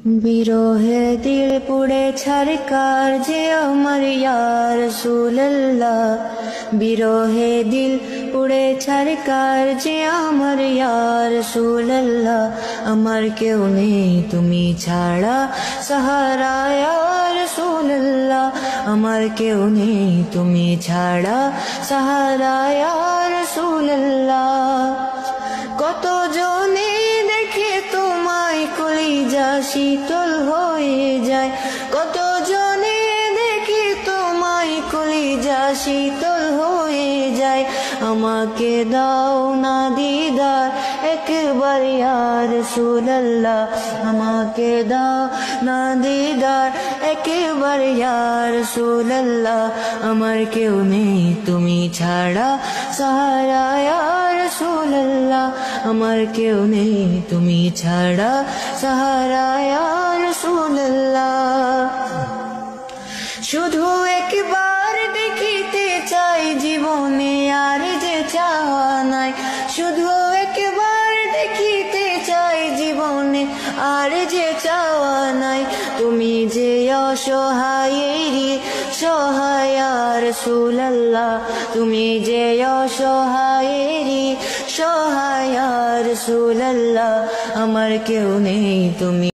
বিরহে দিল পুড়ে ছারকার যে আমার ইয়া রাসূলুল্লাহ, বিরহে দিল পুড়ে ছারকার যে আমার ইয়া রাসূলুল্লাহ। আমার কেউ নেই তুমি ছাড়া সাহারা ইয়া রাসূলুল্লাহ, আমার কেউ নেই তুমি ছাড়া সাহারা ইয়া রাসূলুল্লাহ। কত জনে দেখে তোমায় কলিজা শীতল হয়ে যায়, কত জনে দেখে তোমায় কলিজা শীতল হয়ে যায়। আমাকে দাও না দিদার একবার ইয়া রাসূলুল্লাহ, আমাকে দাও না দিদার একবার ইয়া রাসূলুল্লাহ। আমার কেউ নেই তুমি ছাড়া সাহারা ইয়া রাসূলুল্লাহ, আমার কেউ নেই তুমি ছাড়া সাহারা ইয়া রাসূলুল্লাহ। শুধু একবার দেখিতে চাই জীবনে আর যে চাওয়া নাই, শুধু একবার দেখিতে চাই জীবনে আর যে চাওয়া নাই। তুমি যে অসহায়েরই সহায় ইয়া রাসূলুল্লাহ, তুমি যে অসহায়েরই সহায় ইয়া রাসূলুল্লাহ। আমার কেউ নেই তুমি